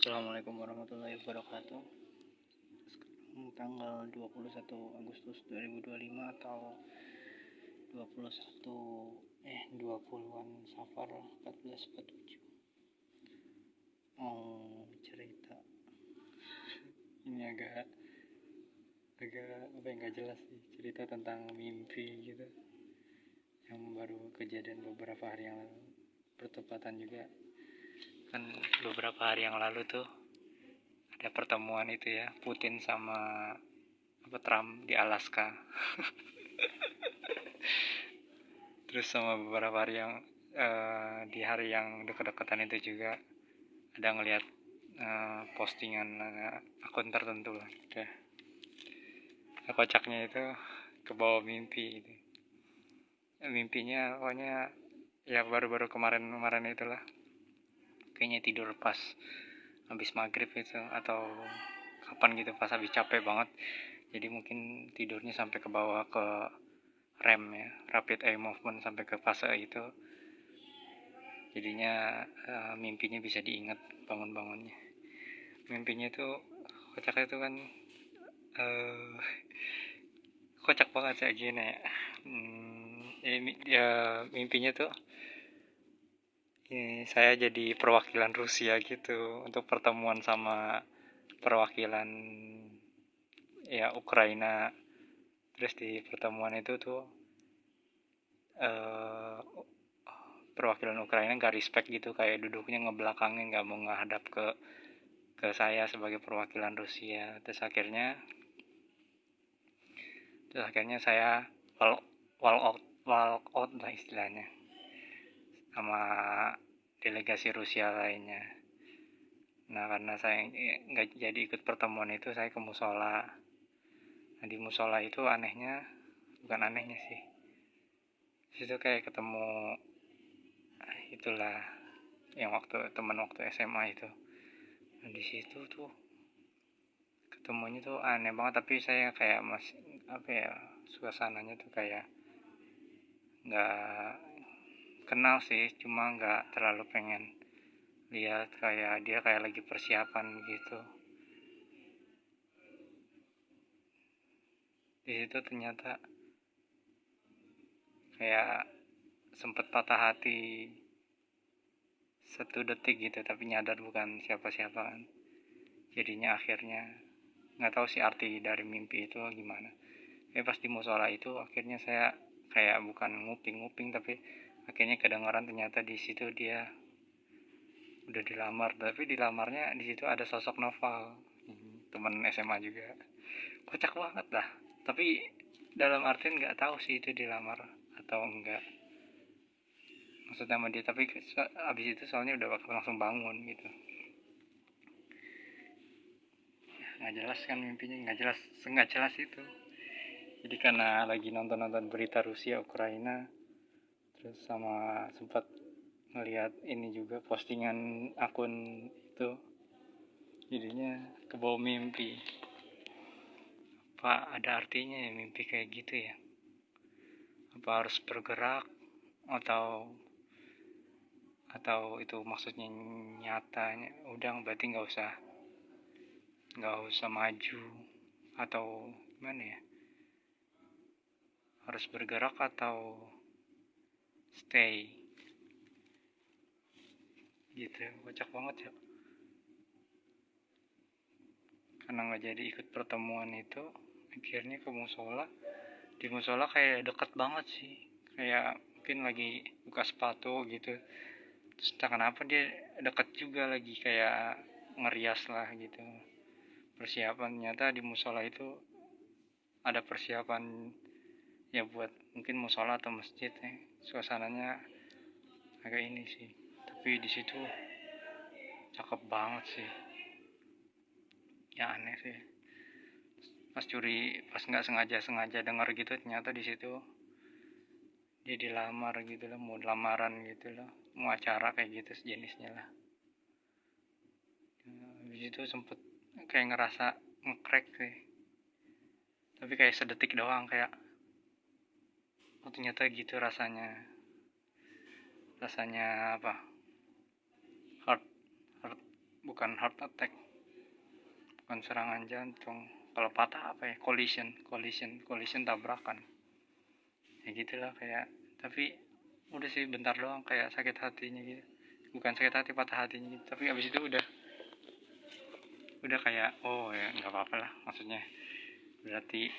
Assalamualaikum warahmatullahi wabarakatuh. Sekarang tanggal 21 Agustus 2025 atau 20-an Safar 1447. Mau cerita. Ini agak apa yang gak jelas sih, cerita tentang mimpi gitu. Yang baru kejadian beberapa hari yang lalu. Bertepatan juga kan beberapa hari yang lalu tuh ada pertemuan itu ya, Putin sama Trump di Alaska. Terus sama beberapa hari yang di hari yang dekat-dekatan itu juga ada ngelihat postingan akun tertentu lah. Udah. Kocaknya itu ke bawah mimpi gitu. Mimpinya pokoknya ya baru-baru kemarin itulah. Kayaknya tidur pas habis maghrib itu atau kapan gitu, pas habis capek banget. Jadi mungkin tidurnya sampai ke bawah ke REM ya, rapid eye movement, sampai ke fase itu. Jadinya mimpinya bisa diingat bangun-bangunnya. Mimpinya itu kocaknya itu kan kocak banget sih gini ya. Mimpinya tuh saya jadi perwakilan Rusia gitu untuk pertemuan sama perwakilan ya Ukraina. Terus di pertemuan itu tuh perwakilan Ukraina nggak respect gitu, kayak duduknya ngebelakangin, nggak mau ngadap ke saya sebagai perwakilan Rusia. Terus akhirnya saya walk out lah istilahnya sama delegasi Rusia lainnya. Nah, karena saya nggak jadi ikut pertemuan itu, saya ke musola. Nah, di musola itu bukan anehnya sih, situ kayak ketemu itulah yang teman waktu SMA itu. Nah, di situ tuh ketemunya tuh aneh banget, tapi saya kayak masih suasananya tuh kayak nggak kenal sih, cuma nggak terlalu pengen lihat, kayak dia kayak lagi persiapan gitu. Di situ ternyata kayak sempet patah hati 1 detik gitu, tapi nyadar bukan siapa-siapa kan. Jadinya akhirnya nggak tahu sih arti dari mimpi itu gimana. Pas di musola itu akhirnya saya kayak bukan nguping tapi akhirnya kedengaran ternyata di situ dia udah dilamar, tapi dilamarnya di situ ada sosok Noval, teman SMA juga. Kocak banget dah, tapi dalam artian nggak tahu sih itu dilamar atau enggak maksudnya sama dia, tapi abis itu soalnya udah langsung bangun gitu. Nggak jelas kan mimpinya, nggak jelas itu. Jadi karena lagi nonton berita Rusia Ukraina, terus sama sempat ngelihat ini juga postingan akun itu, jadinya kebawa mimpi. Apa ada artinya ya mimpi kayak gitu ya? Apa harus bergerak atau itu maksudnya nyatanya udah berarti nggak usah maju, atau gimana ya, harus bergerak atau stay gitu. Kocak banget ya. Karena nggak jadi ikut pertemuan itu, akhirnya ke musola. Di musola kayak deket banget sih, kayak mungkin lagi buka sepatu gitu. Terus entah kenapa dia deket juga, lagi kayak ngerias lah gitu, persiapan. Ternyata di musola itu ada persiapan ya buat mungkin musola atau masjid ya. Suasananya agak ini sih, tapi di situ cakep banget sih ya. Aneh sih, pas nggak sengaja dengar gitu, ternyata di situ dia dilamar gitu loh, mau lamaran gitu loh, mau acara kayak gitu sejenisnya lah. Di situ sempet kayak ngerasa ngekrek sih, tapi kayak sedetik doang, kayak oh ternyata gitu rasanya apa, heart bukan heart attack, bukan serangan jantung. Kalau patah apa ya, collision tabrakan ya gitulah. Kayak tapi udah sih bentar doang, kayak sakit hatinya gitu, bukan sakit hati, patah hatinya gitu. Tapi abis itu udah kayak oh ya nggak apa-apa lah, maksudnya berarti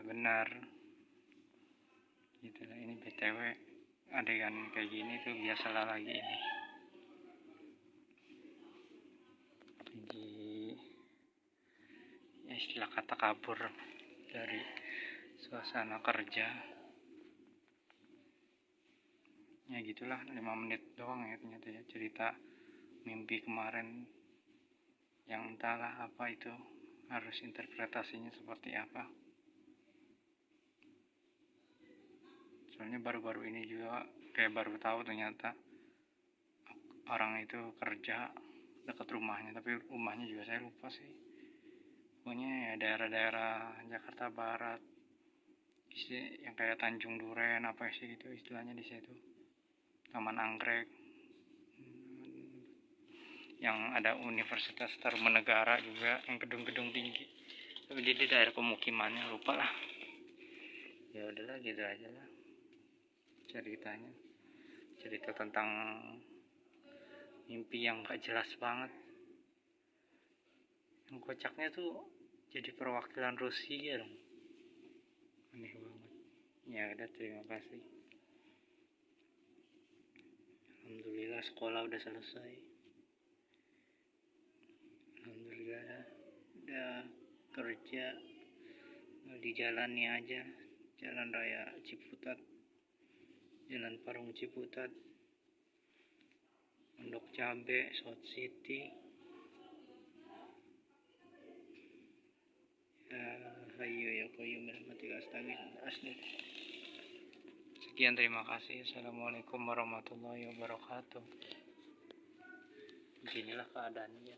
benar gitu lah. Ini BTW adegan kayak gini tuh biasalah lagi ini ya, istilah kata kabur dari suasana kerja ya gitulah. 5 menit doang ya ternyata ya, cerita mimpi kemarin yang entahlah apa itu, harus interpretasinya seperti apa. Soalnya baru-baru ini juga kayak baru tahu ternyata orang itu kerja dekat rumahnya, tapi rumahnya juga saya lupa sih, pokoknya ya daerah-daerah Jakarta Barat yang kayak Tanjung Duren apa sih gitu istilahnya di situ, Taman Anggrek yang ada Universitas Tarumanegara juga, yang gedung-gedung tinggi, tapi di daerah pemukimannya lupa lah. Ya udahlah gitu aja lah ceritanya, cerita tentang mimpi yang gak jelas banget. Yang kocaknya tuh jadi perwakilan Rusia dong, aneh banget. Ya udah, terima kasih. Alhamdulillah sekolah udah selesai, alhamdulillah udah kerja, dijalani aja jalan raya Ciputat, jalan Parung Ciputat, Pondok Cabe, South City. Hayu ya qayyum birahmatika astaghfirullah. Sekian, terima kasih. Assalamualaikum warahmatullahi wabarakatuh. Beginilah keadaannya.